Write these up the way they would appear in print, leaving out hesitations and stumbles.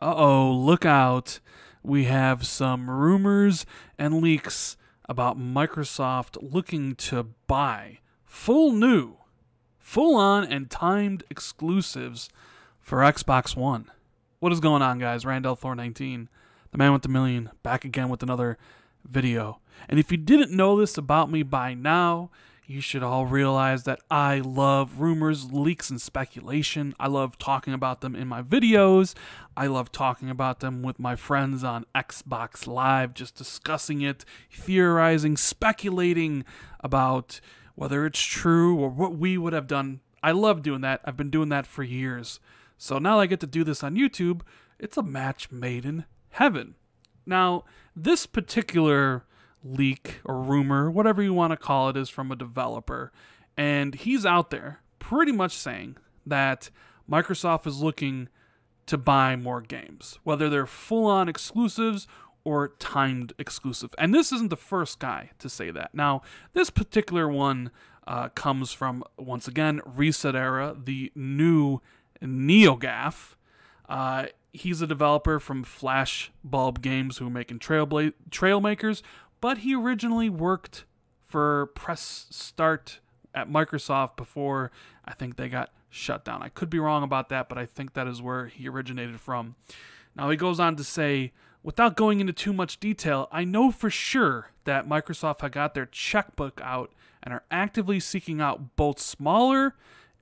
Uh-oh, look out. We have some rumors and leaks about Microsoft looking to buy full-on and timed exclusives for Xbox One. What is going on, guys? Randall Thor 19, the man with the million, back again with another video. And if you didn't know this about me by now, you should all realize that I love rumors, leaks, and speculation. I love talking about them in my videos. I love talking about them with my friends on Xbox Live, just discussing it, theorizing, speculating about whether it's true or what we would have done. I love doing that. I've been doing that for years. So now I get to do this on YouTube. It's a match made in heaven. Now, this particular leak or rumor, whatever you want to call it, is from a developer. And he's out there pretty much saying that Microsoft is looking to buy more games, whether they're full-on exclusives or timed exclusive. And this isn't the first guy to say that. Now, this particular one comes from, once again, Reset Era, the new NeoGAF. He's a developer from Flashbulb Games who are making Trailmakers, but he originally worked for Press Start at Microsoft before I think they got shut down. I could be wrong about that, but I think that is where he originated from. Now he goes on to say, without going into too much detail, I know for sure that Microsoft had got their checkbook out and are actively seeking out both smaller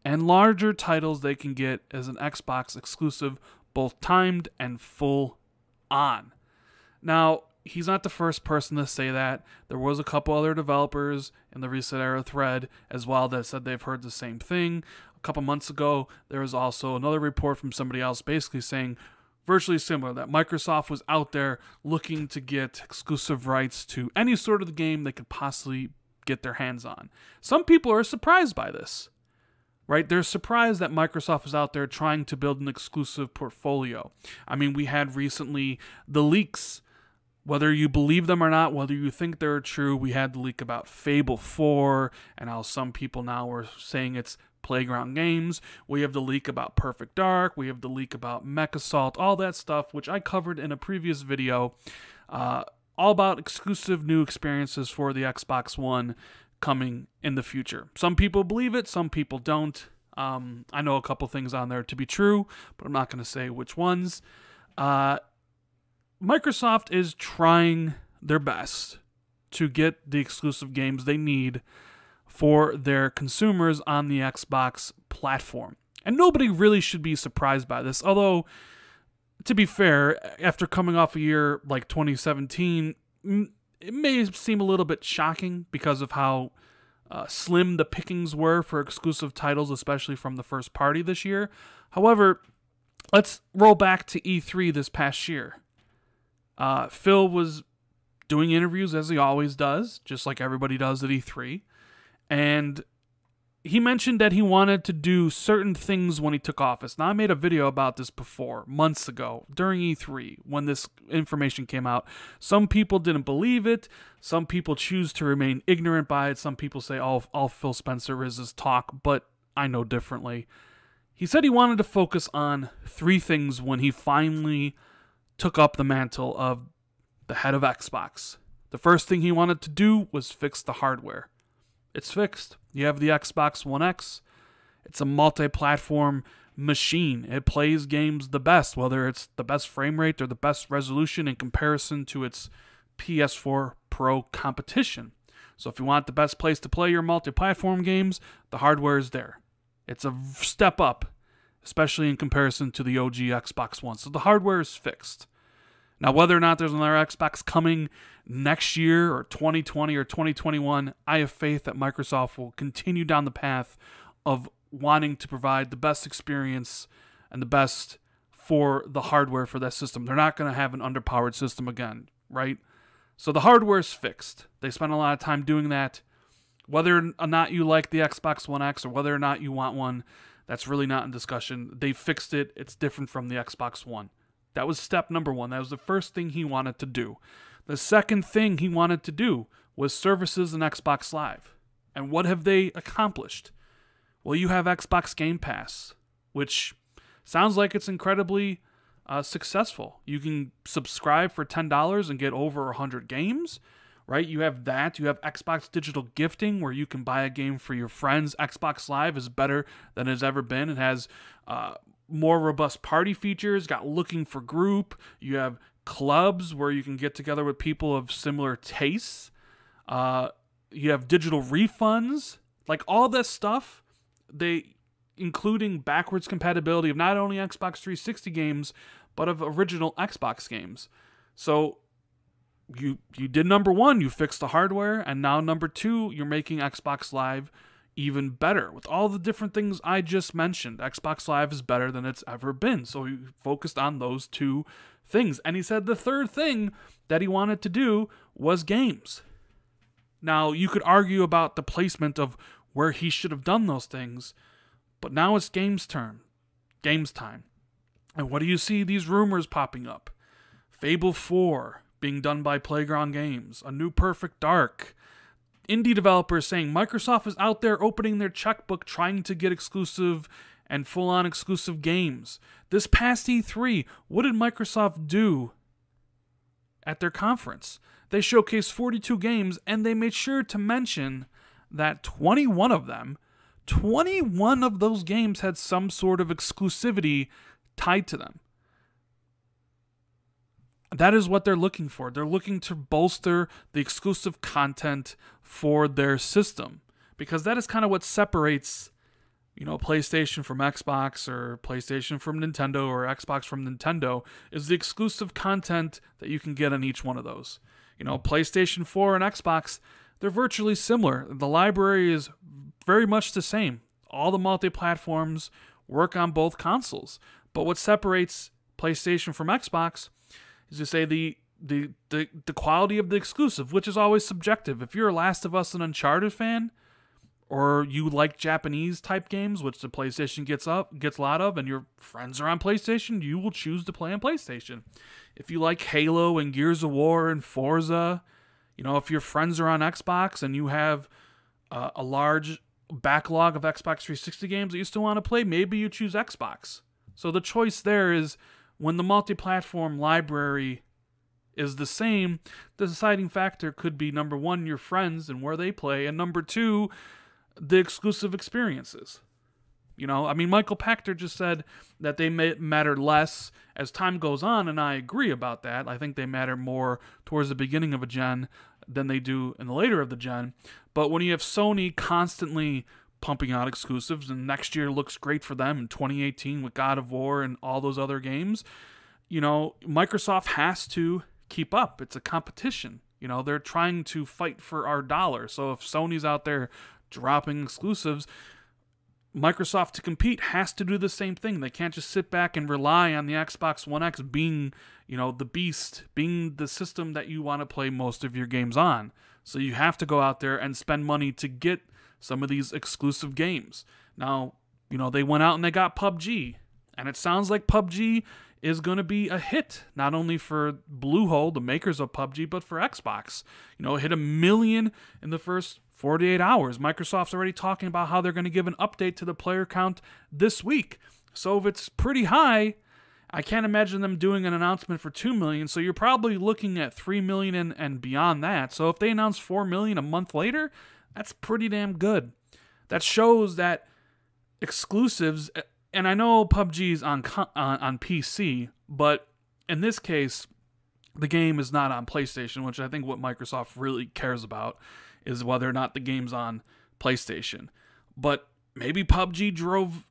and larger titles they can get as an Xbox exclusive, both timed and full on. Now, he's not the first person to say that. There was a couple other developers in the Reset Era thread as well that said they've heard the same thing. A couple months ago, there was also another report from somebody else basically saying virtually similar, that Microsoft was out there looking to get exclusive rights to any sort of the game they could possibly get their hands on. Some people are surprised by this. Right? They're surprised that Microsoft is out there trying to build an exclusive portfolio. I mean, we had recently the leaks. Whether you believe them or not, whether you think they're true, we had the leak about Fable 4 and how some people now are saying it's Playground Games. We have the leak about Perfect Dark. We have the leak about Mech Assault, all that stuff, which I covered in a previous video, all about exclusive new experiences for the Xbox One coming in the future. Some people believe it, some people don't. I know a couple things on there to be true, but I'm not going to say which ones. Microsoft is trying their best to get the exclusive games they need for their consumers on the Xbox platform. And nobody really should be surprised by this, although, to be fair, after coming off a year like 2017, it may seem a little bit shocking because of how slim the pickings were for exclusive titles, especially from the first party this year. However, let's roll back to E3 this past year. Phil was doing interviews as he always does, just like everybody does at E3. And he mentioned that he wanted to do certain things when he took office. Now, I made a video about this before, months ago, during E3, when this information came out. Some people didn't believe it. Some people choose to remain ignorant by it. Some people say, oh, all Phil Spencer is talk, but I know differently. He said he wanted to focus on three things when he finally took up the mantle of the head of Xbox. The first thing he wanted to do was fix the hardware. It's fixed. You have the Xbox One X. It's a multi-platform machine. It plays games the best, whether it's the best frame rate or the best resolution in comparison to its PS4 Pro competition. So if you want the best place to play your multi-platform games, the hardware is there. It's a step up, especially in comparison to the OG Xbox One. So the hardware is fixed. Now, whether or not there's another Xbox coming next year or 2020 or 2021, I have faith that Microsoft will continue down the path of wanting to provide the best experience and the best for the hardware for that system. They're not going to have an underpowered system again, right? So the hardware is fixed. They spend a lot of time doing that. Whether or not you like the Xbox One X or whether or not you want one, that's really not in discussion. They fixed it. It's different from the Xbox One. That was step number one. That was the first thing he wanted to do. The second thing he wanted to do was services and Xbox Live. And what have they accomplished? Well, you have Xbox Game Pass, which sounds like it's incredibly successful. You can subscribe for $10 and get over 100 games, right? You have that. You have Xbox Digital Gifting, where you can buy a game for your friends. Xbox Live is better than it's ever been. It has more robust party features, got looking for group. You have clubs where you can get together with people of similar tastes. You have digital refunds, like all this stuff, including backwards compatibility of not only Xbox 360 games, but of original Xbox games. So you did number one, you fixed the hardware, and now number two, you're making Xbox Live even better. With all the different things I just mentioned, Xbox Live is better than it's ever been. So he focused on those two things. And he said the third thing that he wanted to do was games. Now, you could argue about the placement of where he should have done those things, but now it's games time. And what do you see? These rumors popping up. Fable 4 being done by Playground Games. A new Perfect Dark. Indie developers saying Microsoft is out there opening their checkbook trying to get exclusive and full-on exclusive games. This past E3, what did Microsoft do at their conference? They showcased 42 games, and they made sure to mention that 21 of those games had some sort of exclusivity tied to them. That is what they're looking for. They're looking to bolster the exclusive content for their system, because that is kind of what separates, PlayStation from Xbox, or PlayStation from Nintendo, or Xbox from Nintendo, is the exclusive content that you can get on each one of those. PlayStation 4 and Xbox, they're virtually similar. The library is very much the same. All the multi-platforms work on both consoles. But what separates PlayStation from Xbox is to say the quality of the exclusive, which is always subjective. If you're a Last of Us and Uncharted fan, or you like Japanese type games, which the PlayStation gets a lot of, and your friends are on PlayStation, you will choose to play on PlayStation. If you like Halo and Gears of War and Forza, if your friends are on Xbox and you have a large backlog of Xbox 360 games that you still want to play, maybe you choose Xbox. So the choice there is, when the multi-platform library is the same, the deciding factor could be, number one, your friends and where they play, and number two, the exclusive experiences. Michael Pachter just said that they matter less as time goes on, and I agree about that. I think they matter more towards the beginning of a gen than they do in the later of the gen. But when you have Sony constantly pumping out exclusives, and next year looks great for them in 2018 with God of War and all those other games, Microsoft has to keep up. It's a competition. They're trying to fight for our dollar. So if Sony's out there dropping exclusives, Microsoft, to compete, has to do the same thing. They can't just sit back and rely on the Xbox One X being, the beast, being the system that you want to play most of your games on. So you have to go out there and spend money to get some of these exclusive games. Now, they went out and they got PUBG, and it sounds like PUBG is going to be a hit, not only for Bluehole, the makers of PUBG, but for Xbox. It hit 1 million in the first 48 hours. Microsoft's already talking about how they're going to give an update to the player count this week. So if it's pretty high, I can't imagine them doing an announcement for 2 million, so you're probably looking at 3 million and beyond that. So if they announce 4 million a month later, that's pretty damn good. That shows that exclusives, and I know PUBG is on PC, but in this case, the game is not on PlayStation, which I think what Microsoft really cares about is whether or not the game's on PlayStation. But maybe PUBG drove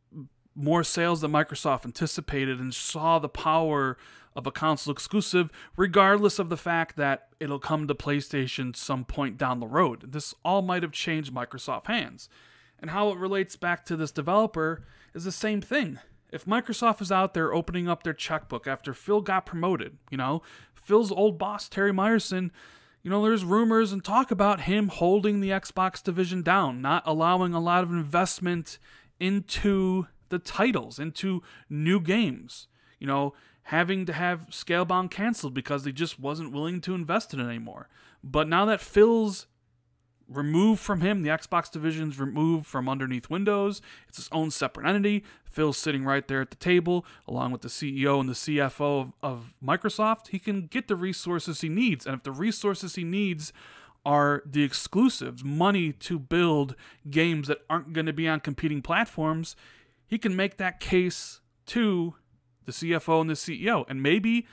more sales than Microsoft anticipated and saw the power of a console exclusive, regardless of the fact that it'll come to PlayStation some point down the road. This all might have changed Microsoft's hands. And how it relates back to this developer is the same thing. If Microsoft is out there opening up their checkbook after Phil got promoted, Phil's old boss, Terry Myerson, there's rumors and talk about him holding the Xbox division down, not allowing a lot of investment into the titles, into new games, having to have Scalebound canceled because he just wasn't willing to invest in it anymore. But now that Phil's removed from him. The Xbox division's removed from underneath Windows. It's its own separate entity. Phil's sitting right there at the table, along with the CEO and the CFO of Microsoft. He can get the resources he needs. And if the resources he needs are the exclusives, money to build games that aren't going to be on competing platforms, he can make that case to the CFO and the CEO. And maybe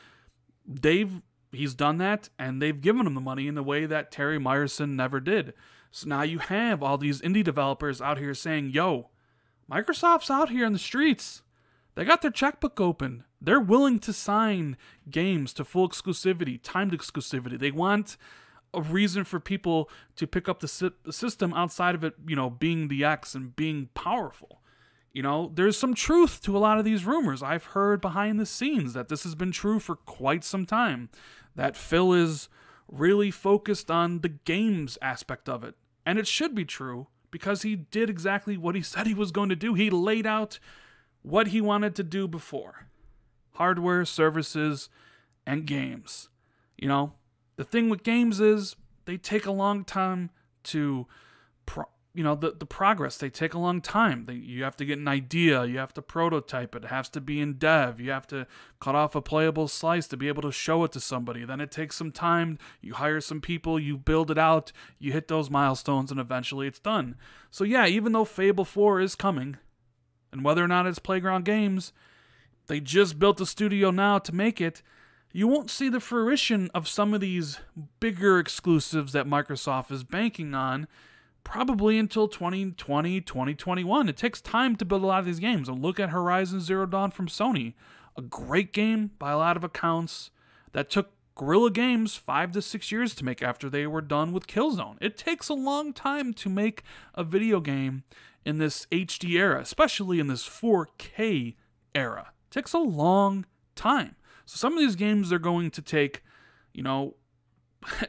he's done that, and they've given him the money in the way that Terry Myerson never did. So now you have all these indie developers out here saying, yo, Microsoft's out here in the streets. They got their checkbook open. They're willing to sign games to full exclusivity, timed exclusivity. They want a reason for people to pick up the system outside of it, being the X and being powerful. There's some truth to a lot of these rumors. I've heard behind the scenes that this has been true for quite some time, that Phil is really focused on the games aspect of it. And it should be true, because he did exactly what he said he was going to do. He laid out what he wanted to do before. Hardware, services, and games. The thing with games is they take a long time to the progress. They take a long time. You have to get an idea. You have to prototype it. It has to be in dev. You have to cut off a playable slice to be able to show it to somebody. Then it takes some time. You hire some people. You build it out. You hit those milestones, and eventually it's done. So yeah, even though Fable 4 is coming, and whether or not it's Playground Games, they just built a studio now to make it, you won't see the fruition of some of these bigger exclusives that Microsoft is banking on probably until 2020, 2021. It takes time to build a lot of these games. And look at Horizon Zero Dawn from Sony. A great game by a lot of accounts that took Guerrilla Games 5 to 6 years to make after they were done with Killzone. It takes a long time to make a video game in this HD era, especially in this 4K era. It takes a long time. So some of these games are going to take,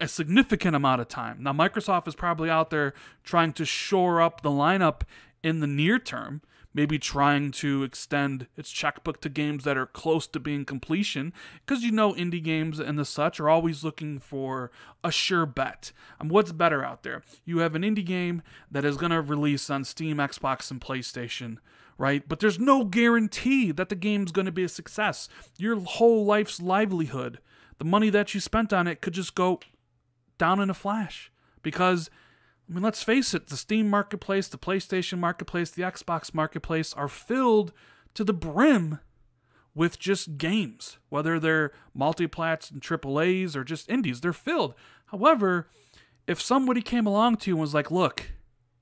a significant amount of time. Now, Microsoft is probably out there trying to shore up the lineup in the near term, maybe trying to extend its checkbook to games that are close to being completion, because indie games and the such are always looking for a sure bet. What's better out there? You have an indie game that is going to release on Steam, Xbox, and PlayStation, right? But there's no guarantee that the game's going to be a success. Your whole life's livelihood, the money that you spent on it, could just go down in a flash. Because, let's face it, the Steam marketplace, the PlayStation marketplace, the Xbox marketplace are filled to the brim with just games. Whether they're multiplats and AAAs or just indies, they're filled. However, if somebody came along to you and was like, look,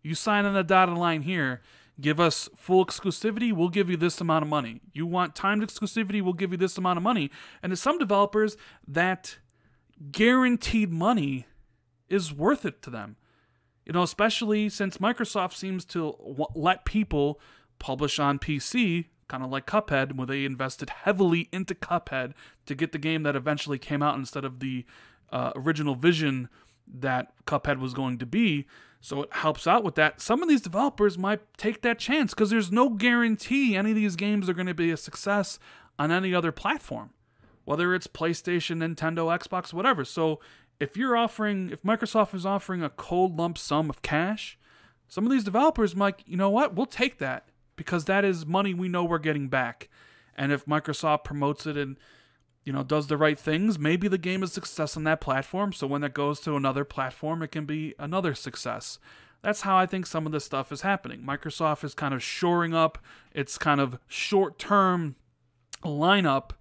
you sign on the dotted line here, give us full exclusivity, we'll give you this amount of money. You want timed exclusivity, we'll give you this amount of money. And to some developers, that guaranteed money is worth it to them. Especially since Microsoft seems to let people publish on PC, kind of like Cuphead, where they invested heavily into Cuphead to get the game that eventually came out instead of the original vision that Cuphead was going to be. So it helps out with that. Some of these developers might take that chance because there's no guarantee any of these games are going to be a success on any other platform, whether it's PlayStation, Nintendo, Xbox, whatever. So if Microsoft is offering a cold lump sum of cash, some of these developers might, we'll take that because that is money we know we're getting back. And if Microsoft promotes it and does the right things, maybe the game is a success on that platform, so when it goes to another platform, it can be another success. That's how I think some of this stuff is happening. Microsoft is kind of shoring up its kind of short-term lineup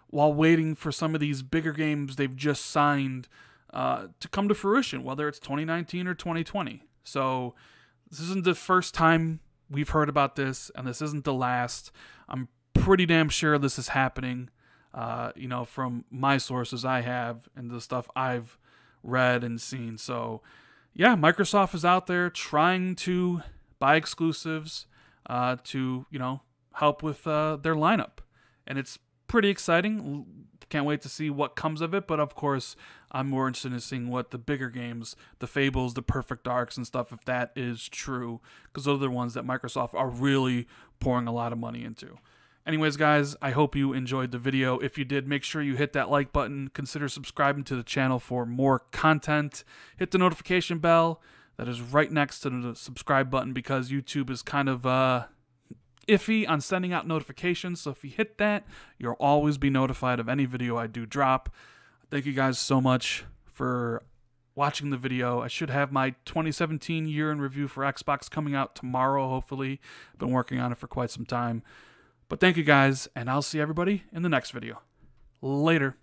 while waiting for some of these bigger games they've just signed to come to fruition, whether it's 2019 or 2020. So this isn't the first time we've heard about this, and this isn't the last. I'm pretty damn sure this is happening. From my sources I have and the stuff I've read and seen. So, yeah, Microsoft is out there trying to buy exclusives to, help with their lineup. And it's pretty exciting. Can't wait to see what comes of it. But, of course, I'm more interested in seeing what the bigger games, the Fables, the Perfect Darks and stuff, if that is true. Because those are the ones that Microsoft are really pouring a lot of money into. Anyways, guys, I hope you enjoyed the video. If you did, make sure you hit that like button. Consider subscribing to the channel for more content. Hit the notification bell. that is right next to the subscribe button, because YouTube is kind of iffy on sending out notifications. So if you hit that, you'll always be notified of any video I do drop. Thank you guys so much for watching the video. I should have my 2017 year in review for Xbox coming out tomorrow, hopefully. Been working on it for quite some time. But thank you guys, and I'll see everybody in the next video. Later.